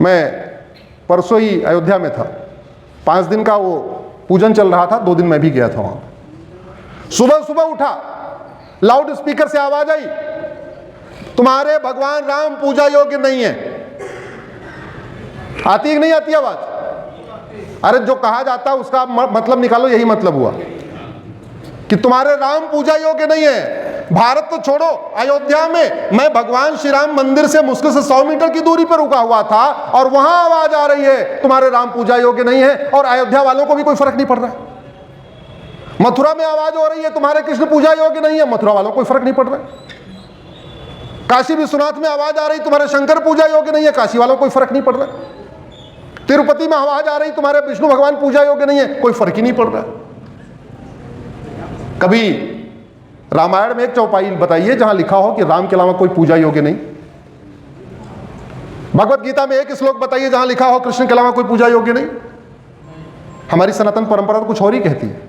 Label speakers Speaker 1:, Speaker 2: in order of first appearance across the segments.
Speaker 1: मैं परसों ही अयोध्या में था, 5 दिन का वो पूजन चल रहा था, 2 दिन मैं भी गया था वहां। सुबह सुबह उठा, लाउड स्पीकर से आवाज आई, तुम्हारे भगवान राम पूजा योग्य नहीं है। आती है कि नहीं आती आवाज? अरे जो कहा जाता है उसका मतलब निकालो, यही मतलब हुआ कि तुम्हारे राम पूजा योग्य नहीं है। भारत तो छोड़ो, अयोध्या में मैं भगवान श्री राम मंदिर से मुश्किल से 100 मीटर की दूरी पर रुका हुआ था और वहां आवाज आ रही है तुम्हारे राम पूजा योग्य नहीं है, और अयोध्या वालों को भी कोई फर्क नहीं पड़ रहा है। मथुरा में आवाज हो रही है तुम्हारे कृष्ण पूजा योग्य नहीं है, मथुरा वालों को कोई फर्क नहीं पड़ रहा है। काशी विश्वनाथ में आवाज आ रही तुम्हारे शंकर पूजा योग्य नहीं है, काशी वालों को कोई फर्क नहीं पड़ रहा है। तिरुपति में आवाज आ रही तुम्हारे विष्णु भगवान पूजा योग्य नहीं है, कोई फर्क ही नहीं पड़ रहा। कभी रामायण में एक चौपाई बताइए जहां लिखा हो कि राम के अलावा कोई पूजा योग्य नहीं। भगवत गीता में एक श्लोक बताइए जहां लिखा हो कृष्ण के अलावा कोई पूजा योग्य नहीं। हमारी सनातन परंपरा तो कुछ और ही कहती है।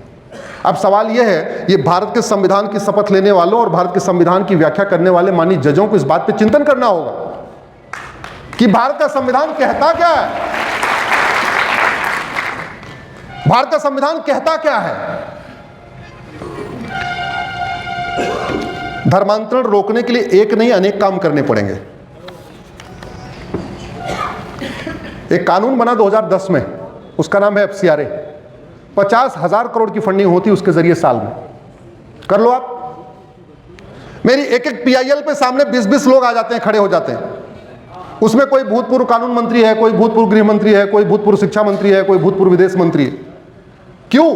Speaker 1: अब सवाल यह है, ये भारत के संविधान की शपथ लेने वालों और भारत के संविधान की व्याख्या करने वाले माननीय जजों को इस बात पे चिंतन करना होगा कि भारत का संविधान कहता क्या है। भारत का संविधान कहता क्या है? धर्मांतरण रोकने के लिए एक नहीं अनेक काम करने पड़ेंगे। एक कानून बना 2010 में, उसका नाम है FCRA। 50,000 करोड़ की फंडिंग होती है उसके जरिए साल में। कर लो आप। मेरी एक PIL पे सामने 20-20 लोग आ जाते हैं, खड़े हो जाते हैं। उसमें कोई भूतपूर्व कानून मंत्री है, कोई भूतपूर्व गृह मंत्री है, कोई भूतपूर्व शिक्षा मंत्री है, कोई भूतपूर्व विदेश मंत्री है। क्यों?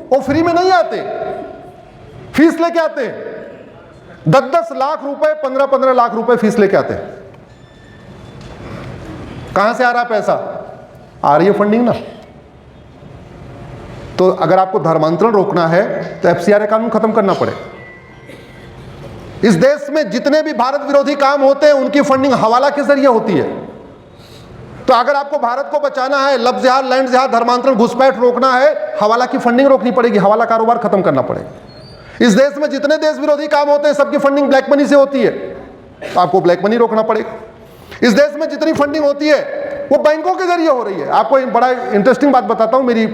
Speaker 1: वो फ्री में नहीं आते, फीस लेके आते हैं। 10-10 लाख रुपए, 15-15 लाख रुपए फीस लेके आते हैं। कहां से आ रहा पैसा? आ रही है फंडिंग ना। तो अगर आपको धर्मांतरण रोकना है तो FCRA कानून खत्म करना पड़े। इस देश में जितने भी भारत विरोधी काम होते हैं उनकी फंडिंग हवाला के जरिए होती है। तो अगर आपको भारत को बचाना है, लफ्ज़ जिहाद, लैंड जिहाद, धर्मांतरण, घुसपैठ रोकना है, हवाला की फंडिंग रोकनी पड़ेगी, हवाला कारोबार खत्म करना पड़ेगा। इस देश में जितने देश विरोधी काम होते हैं सबकी फंडिंग ब्लैक मनी से होती है, तो आपको ब्लैक मनी रोकना पड़ेगा। इस देश में जितनी फंडिंग होती है वो बैंकों के जरिए हो रही है। आपको बड़ा इंटरेस्टिंग बात बताता हूं, मेरी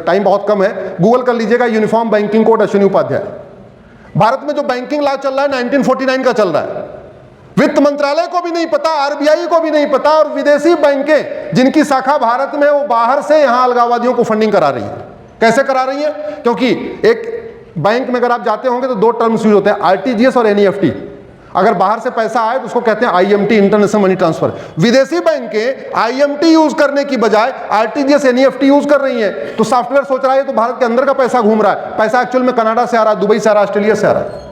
Speaker 1: टाइम बहुत कम है, गूगल कर लीजिएगा uniform banking code Ashwini Upadhyay. Bharat में जो बैंकिंग लॉ चल रहा है 1949 का चल रहा है। वित्त मंत्रालय को भी नहीं पता, RBI को भी नहीं पता, और विदेशी बैंकें जिनकी शाखा भारत में, वो बाहर से यहां अलगाववादियों को फंडिंग करा रही है। कैसे करा रही है? क्योंकि एक बैंक में अगर आप जाते होंगे तो 2 टर्म्स यूज होते हैं, RTGS और NEFT। अगर बाहर से पैसा आए तो उसको कहते हैं IMT, इंटरनेशनल मनी ट्रांसफर। विदेशी बैंकें IMT यूज करने की बजाय RTGS, NEFT यूज कर रही हैं। तो सॉफ्टवेयर सोच रहा है तो भारत के अंदर का पैसा घूम रहा है, पैसा एक्चुअल में कनाडा से आ रहा है, दुबई से आ रहा है, ऑस्ट्रेलिया से आ रहा है।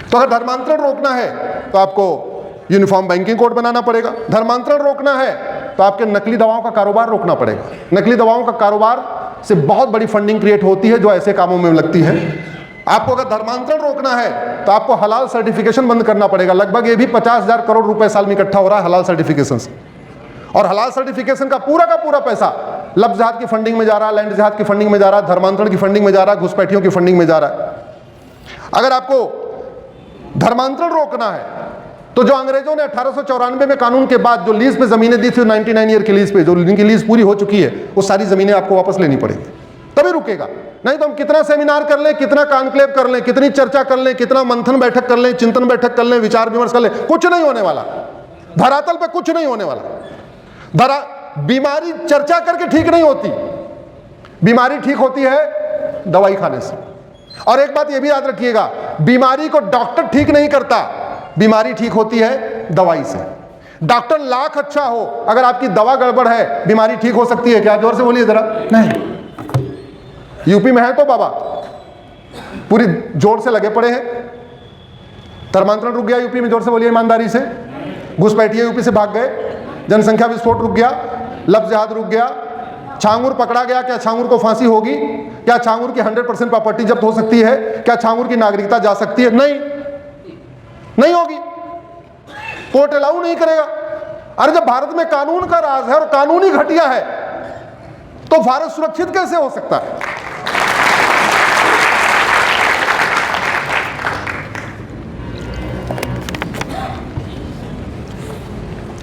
Speaker 1: तो अगर धर्मांतरण रोकना है तो आपको यूनिफॉर्म बैंकिंग कोड बनाना पड़ेगा। धर्मांतरण रोकना है तो आपके नकली दवाओं का कारोबार रोकना पड़ेगा। नकली दवाओं का कारोबार से बहुत बड़ी फंडिंग क्रिएट होती है जो ऐसे कामों में लगती है। आपको अगर धर्मांतरण रोकना है तो आपको हलाल सर्टिफिकेशन बंद करना पड़ेगा। लगभग ये भी 50,000 करोड़ रुपए साल में इकट्ठा हो रहा है हलाल सर्टिफिकेशन से, और हलाल सर्टिफिकेशन का पूरा पैसा लफ्ज़ जिहाद की फंडिंग में जा रहा है, लैंड जिहाद की फंडिंग में जा रहा है, धर्मांतरण की फंडिंग में जा रहा है, घुसपैठियों की फंडिंग में जा रहा है। अगर आपको धर्मांतरण रोकना है तो जो अंग्रेजों ने 1894 में कानून के बाद जो लीज पे जमीनें दी थी 99 ईयर की लीज पे, जो जिनकी लीज पूरी हो चुकी है, वो सारी जमीनें आपको वापस लेनी पड़ेगी, तभी रुकेगा। नहीं तो हम कितना सेमिनार कर लें, कितना कॉन्क्लेव कर लें, कितनी चर्चा कर लें, कितना मंथन बैठक कर लें, चिंतन बैठक कर लें, विचार विमर्श कर लें, कुछ नहीं होने वाला। धरातल पे कुछ नहीं होने वाला। बीमारी चर्चा करके ठीक नहीं होती, बीमारी ठीक होती है दवाई खाने से। और एक बात ये भी याद रखिएगा, बीमारी को डॉक्टर ठीक नहीं करता, बीमारी ठीक होती है दवाई से। डॉक्टर लाख अच्छा हो, अगर आपकी दवा गड़बड़ है बीमारी ठीक हो सकती है क्या? जोर से बोलिए जरा। नहीं। यूपी में है तो बाबा पूरी जोर से लगे पड़े हैं। धर्मांतरण रुक गया यूपी में, जोर से बोलिए ईमानदारी से। घुसपैठिए यूपी से भाग गए, जनसंख्या विस्फोट रुक गया, लफ्ज़ जिहाद रुक गया, छांगुर पकड़ा गया। क्या छांगुर को फांसी होगी? क्या छांगुर की 100% प्रॉपर्टी जब्त हो सकती है? क्या छांगुर की नागरिकता जा सकती है? नहीं होगी, कोर्ट अलाउ नहीं करेगा। अरे जब भारत में कानून का राज है और कानून ही घटिया है तो भारत सुरक्षित कैसे हो सकता है?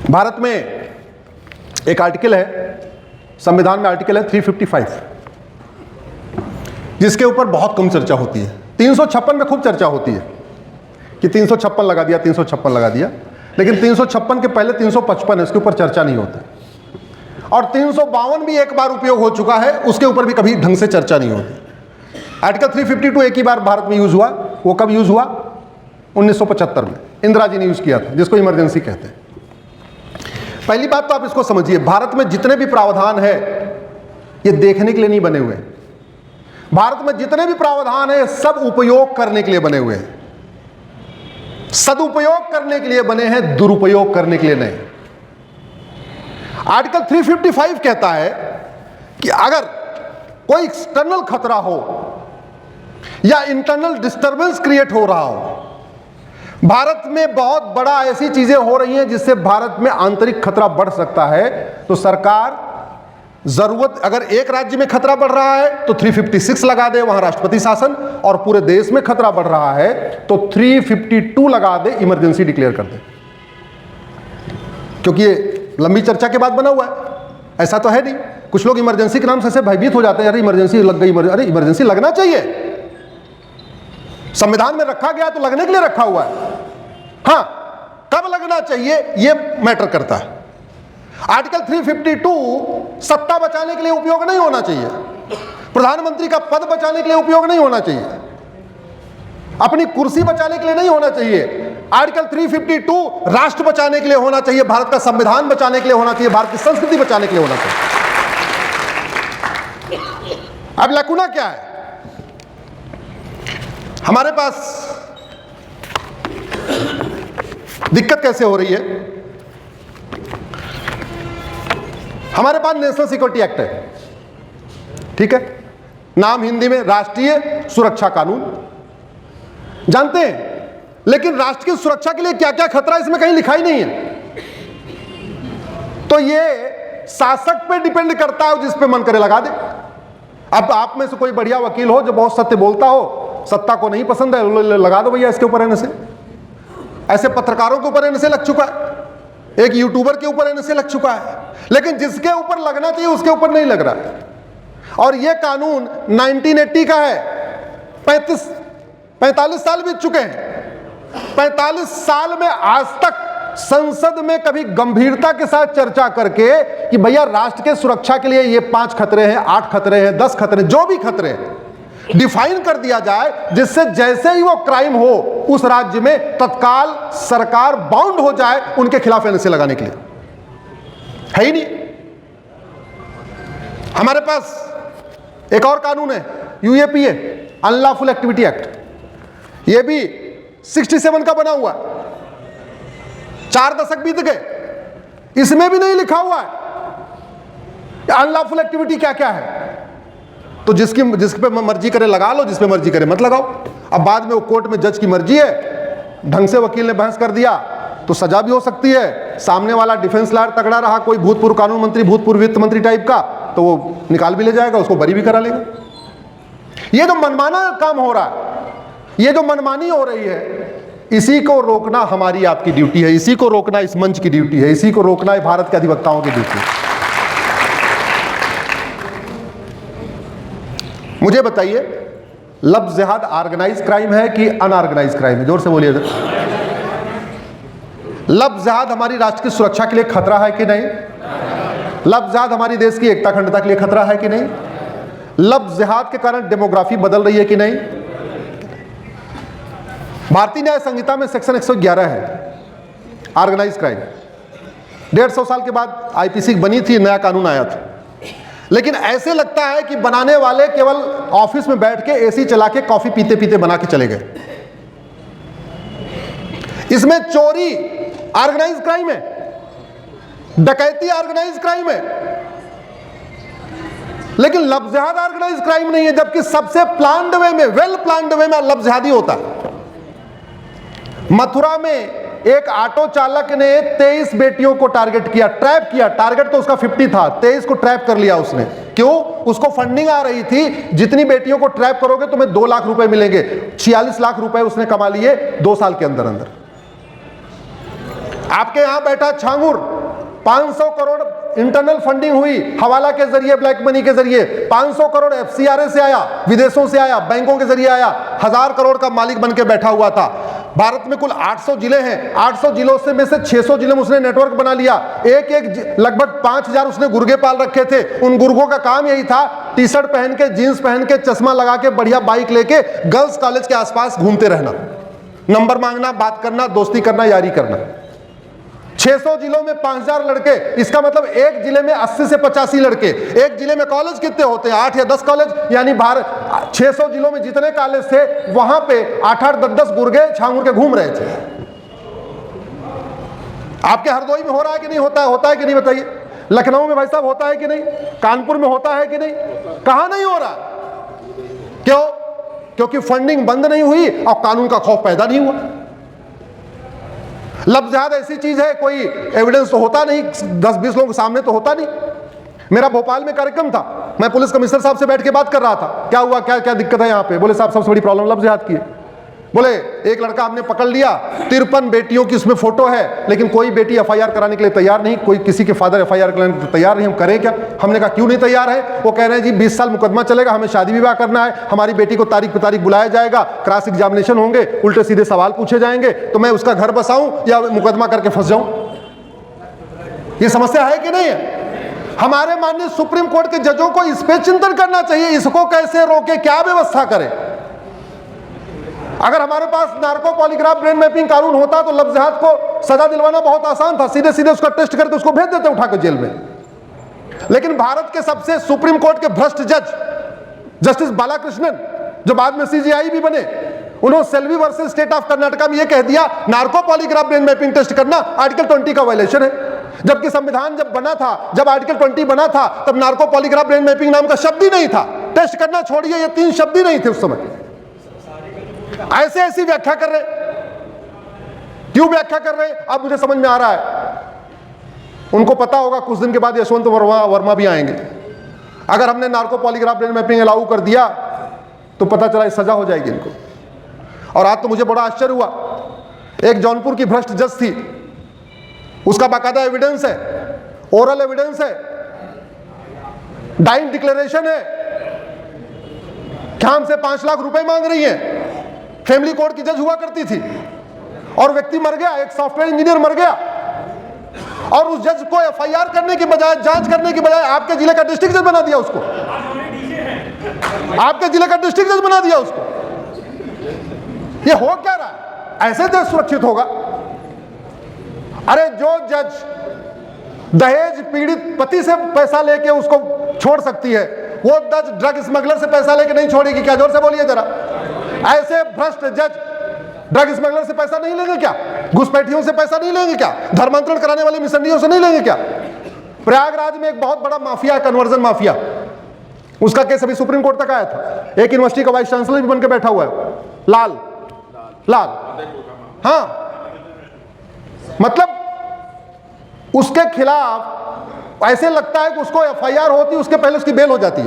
Speaker 1: भारत में एक आर्टिकल है संविधान में, आर्टिकल है 355, जिसके ऊपर बहुत कम चर्चा होती है। 356 में खूब चर्चा होती है कि 356 लगा दिया, 356 लगा दिया, लेकिन 356 के पहले 355 है, उसके ऊपर चर्चा नहीं होती। और 352 भी एक बार उपयोग हो चुका है, उसके ऊपर भी कभी ढंग से चर्चा नहीं होती। आर्टिकल 352 एक ही बार भारत में यूज हुआ। वो कब यूज हुआ? 1975 में इंदिरा जी ने यूज किया था, जिसको इमरजेंसी कहते हैं। पहली बात तो आप इसको समझिए, भारत में जितने भी प्रावधान है ये देखने के लिए नहीं बने हुए। भारत में जितने भी प्रावधान है सब उपयोग करने के लिए बने हुए हैं, सदुपयोग करने के लिए बने हैं, दुरुपयोग करने के लिए नहीं। आर्टिकल 355 कहता है कि अगर कोई एक्सटर्नल खतरा हो या इंटरनल डिस्टरबेंस क्रिएट हो रहा हो, भारत में बहुत बड़ा ऐसी चीजें हो रही हैं जिससे भारत में आंतरिक खतरा बढ़ सकता है, तो सरकार जरूरत, अगर एक राज्य में खतरा बढ़ रहा है तो 356 लगा दे, वहां राष्ट्रपति शासन, और पूरे देश में खतरा बढ़ रहा है तो 352 लगा दे, इमरजेंसी डिक्लेयर कर दे। क्योंकि ये लंबी चर्चा के बाद बना हुआ है, ऐसा तो है नहीं। कुछ लोग इमरजेंसी के नाम से ऐसे भयभीत हो जाते हैं, अरे इमरजेंसी लग गई, अरे इमरजेंसी लगना चाहिए, संविधान में रखा गया तो लगने के लिए रखा हुआ है। हां, कब लगना चाहिए ये मैटर करता है। आर्टिकल 352 सत्ता बचाने के लिए उपयोग नहीं होना चाहिए, प्रधानमंत्री का पद बचाने के लिए उपयोग नहीं होना चाहिए, अपनी कुर्सी बचाने के लिए नहीं होना चाहिए। आर्टिकल 352 राष्ट्र बचाने के लिए होना चाहिए, भारत का संविधान बचाने के लिए होना चाहिए, भारत की संस्कृति बचाने के लिए होना चाहिए। अब लकुना क्या है? हमारे पास दिक्कत कैसे हो रही है? हमारे पास नेशनल सिक्योरिटी एक्ट है, ठीक है, नाम हिंदी में राष्ट्रीय सुरक्षा कानून, जानते हैं, लेकिन राष्ट्र की सुरक्षा के लिए क्या क्या खतरा इसमें कहीं लिखा ही नहीं है। तो ये शासक पे डिपेंड करता है, जिस पे मन करे लगा दे। अब आप में से कोई बढ़िया वकील हो जो बहुत सत्य बोलता हो, सत्ता को नहीं पसंद है, लगा दो भैया इसके ऊपर एनएसए। ऐसे पत्रकारों के ऊपर एनएसए लग चुका है, एक यूट्यूबर के ऊपर एनएसए लग चुका है, लेकिन जिसके ऊपर लगना चाहिए उसके ऊपर नहीं लग रहा है। और यह कानून 1980 का है, 45 साल बीत चुके हैं। 45 साल में आज तक संसद में कभी गंभीरता के साथ चर्चा करके कि भैया राष्ट्र के सुरक्षा के लिए ये 5 खतरे हैं, 8 खतरे हैं, 10 खतरे, जो भी खतरे हैं डिफाइन कर दिया जाए, जिससे जैसे ही वो क्राइम हो उस राज्य में तत्काल सरकार बाउंड हो जाए उनके खिलाफ एनएसए लगाने के लिए। है ही नहीं। हमारे पास एक और कानून है, यूएपीए, अनलॉफुल एक्टिविटी एक्ट। यह भी 67 का बना हुआ है, 4 दशक बीत गए, इसमें भी नहीं लिखा हुआ है अनलॉफुल एक्टिविटी क्या क्या है। तो जिस पे मर्जी करे लगा लो, जिस पे मर्जी करे मत लगाओ। अब बाद में वो कोर्ट में जज की मर्जी है, ढंग से वकील ने बहस कर दिया तो सजा भी हो सकती है। सामने वाला डिफेंस लॉयर तगड़ा रहा, कोई भूतपूर्व कानून मंत्री, भूतपूर्व वित्त मंत्री टाइप का, तो वो निकाल भी ले जाएगा, उसको बरी भी करा लेगा। ये जो मनमाना काम हो रहा है, ये जो मनमानी हो रही है, इसी को रोकना हमारी आपकी ड्यूटी है, इसी को रोकना इस मंच की ड्यूटी है, इसी को रोकना है भारत के अधिवक्ताओं की ड्यूटी है। मुझे बताइए, लव जिहाद ऑर्गेनाइज क्राइम है कि अनऑर्गेनाइज क्राइम है? जोर से बोलिए। लव जिहाद हमारी राष्ट्र की सुरक्षा के लिए खतरा है कि नहीं? लव जिहाद हमारी देश की एकता अखंडता के लिए खतरा है कि नहीं? लव जिहाद के कारण डेमोग्राफी बदल रही है कि नहीं? भारतीय न्याय संहिता में सेक्शन 111 है ऑर्गेनाइज क्राइम। 150 साल के बाद आईपीसी बनी थी, नया कानून आया था, लेकिन ऐसे लगता है कि बनाने वाले केवल ऑफिस में बैठ के एसी चला के कॉफी पीते पीते बना के चले गए। इसमें चोरी ऑर्गेनाइज क्राइम है, डकैती ऑर्गेनाइज क्राइम है, लेकिन लव जिहाद ऑर्गेनाइज क्राइम नहीं है, जबकि सबसे प्लान्ड वे में, वेल प्लान्ड वे में लव जिहादी होता है। मथुरा में एक ऑटो चालक ने 23 बेटियों को टारगेट किया, ट्रैप किया। टारगेट तो उसका 50 था, 23 को ट्रैप कर लिया उसने। क्यों? उसको फंडिंग आ रही थी, जितनी बेटियों को ट्रैप करोगे तुम्हें 2 लाख रुपए मिलेंगे। 46 लाख रुपए उसने कमा लिए 2 साल के अंदर अंदर। आपके यहां बैठा छांगुर 500 करोड़ इंटरनल फंडिंग हुई हवाला के जरिए, ब्लैक मनी के जरिए, 500 करोड़ एफसीआरए से आया, विदेशों से आया, बैंकों के जरिए आया, 1000 करोड़ का मालिक बन के बैठा हुआ था। भारत में कुल 800 जिले हैं, 800 जिलों से में से 600 जिले में उसने नेटवर्क बना लिया। एक लगभग 5000 उसने गुर्गे पाल रखे थे। उन गुर्गों का काम यही था, टी शर्ट पहन के, जीन्स पहन के, चश्मा लगा के, बढ़िया बाइक लेके गर्ल्स कॉलेज के आसपास घूमते रहना, नंबर मांगना, बात करना, दोस्ती करना, यारी करना। 600 जिलों में 5000 लड़के, इसका मतलब एक जिले में 80 से 85 लड़के। एक जिले में कॉलेज कितने होते हैं? 8 या 10 कॉलेज, यानी 600 जिलों में जितने कॉलेज थे वहां पे 8-8, 10-10 गुर्गे छांगुर के घूम रहे थे। आपके हरदोई में हो रहा है कि नहीं होता है? होता है कि नहीं बताइए? लखनऊ में भाई साहब होता है कि नहीं? कानपुर में होता है कि नहीं? कहां नहीं हो रहा? क्यों? क्योंकि फंडिंग बंद नहीं हुई और कानून का खौफ पैदा नहीं हुआ। लफ्ज़ जिहाद ऐसी चीज है, कोई एविडेंस तो होता नहीं, 10-20 लोगों के सामने तो होता नहीं। मेरा भोपाल में कार्यक्रम था, मैं पुलिस कमिश्नर साहब से बैठ के बात कर रहा था, क्या हुआ, क्या क्या दिक्कत है यहाँ पे? बोले साहब सबसे बड़ी प्रॉब्लम लफ्ज़ जिहाद की है। बोले एक लड़का हमने पकड़ लिया, 53 बेटियों की उसमें फोटो है, लेकिन कोई बेटी एफआईआर कराने के लिए तैयार नहीं, कोई किसी के फादर एफआईआर कराने के लिए तैयार नहीं। हम करें क्या? हमने कहा क्यों नहीं तैयार है? वो कह रहे हैं जी 20 साल मुकदमा चलेगा, हमें शादी विवाह करना है, हमारी बेटी को तारीख पे तारीख बुलाया जाएगा, क्रॉस एग्जामिनेशन होंगे, उल्टे सीधे सवाल पूछे जाएंगे, तो मैं उसका घर बसाऊं या मुकदमा करके फंस जाऊं? ये समस्या है कि नहीं है? हमारे माननीय सुप्रीम कोर्ट के जजों को इस पे चिंतन करना चाहिए, इसको कैसे रोके, क्या व्यवस्था करें। अगर हमारे पास नार्को पॉलीग्राफ ब्रेन मैपिंग कानून होता तो लफ्ज़ जिहाद को सजा दिलवाना बहुत आसान था, सीधे सीधे उसका टेस्ट करके उसको भेज देते उठाकर जेल में। लेकिन भारत के सबसे सुप्रीम कोर्ट के भ्रष्ट जज जस्टिस बालाकृष्णन, जो बाद में सीजीआई भी बने, उन्होंने Selvi versus state of Karnataka में यह कह दिया narco polygraph brain mapping test करना आर्टिकल 20 का वायलेशन है। जबकि संविधान जब बना था, जब आर्टिकल 20 बना था, तब नार्को पॉलीग्राफ ब्रेन मैपिंग नाम का शब्द ही नहीं था। टेस्ट करना छोड़िए, ये 3 शब्द ही नहीं थे उस समय। ऐसे ऐसी व्याख्या कर रहे, क्यों व्याख्या कर रहे? अब मुझे समझ में आ रहा है, उनको पता होगा कुछ दिन के बाद यशवंत वर्मा भी आएंगे। अगर हमने narco polygraph brain mapping allow कर दिया तो पता चला सजा हो जाएगी इनको। और आज तो मुझे बड़ा आश्चर्य हुआ, एक जौनपुर की भ्रष्ट जज थी, उसका बाकायदा एविडेंस है, ओरल एविडेंस है, डाइंग डिक्लेरेशन है, क्या हमसे 5 लाख रुपए मांग रही है। फैमिली कोर्ट की जज हुआ करती थी और व्यक्ति मर गया, एक सॉफ्टवेयर इंजीनियर मर गया, और उस जज को एफआईआर करने की बजाय, जांच करने की बजाय आपके जिले का डिस्ट्रिक्ट जज बना दिया उसको। आपके जिले का डिस्ट्रिक्ट जज बना दिया उसको। ये हो क्या रहा है? ऐसे देश सुरक्षित होगा? अरे जो जज दहेज पीड़ित पति से पैसा लेके उसको छोड़ सकती है, वो जज ड्रग स्मगलर से पैसा लेके नहीं छोड़ेगी क्या? जोर से बोलिए जरा। ऐसे भ्रष्ट जज ड्रग स्मगलर से पैसा नहीं लेंगे क्या? घुसपैठियों से पैसा नहीं लेंगे क्या? धर्मांतरण कराने वाले मिशनरियों से नहीं लेंगे क्या? प्रयागराज में एक बहुत बड़ा माफिया, कन्वर्जन माफिया, उसका केस अभी सुप्रीम कोर्ट तक आया था। एक यूनिवर्सिटी का वाइस चांसलर भी बनकर बैठा हुआ है, लाल। हाँ, मतलब उसके खिलाफ ऐसे लगता है कि उसको एफआईआर होती, उसके पहले उसकी बेल हो जाती है।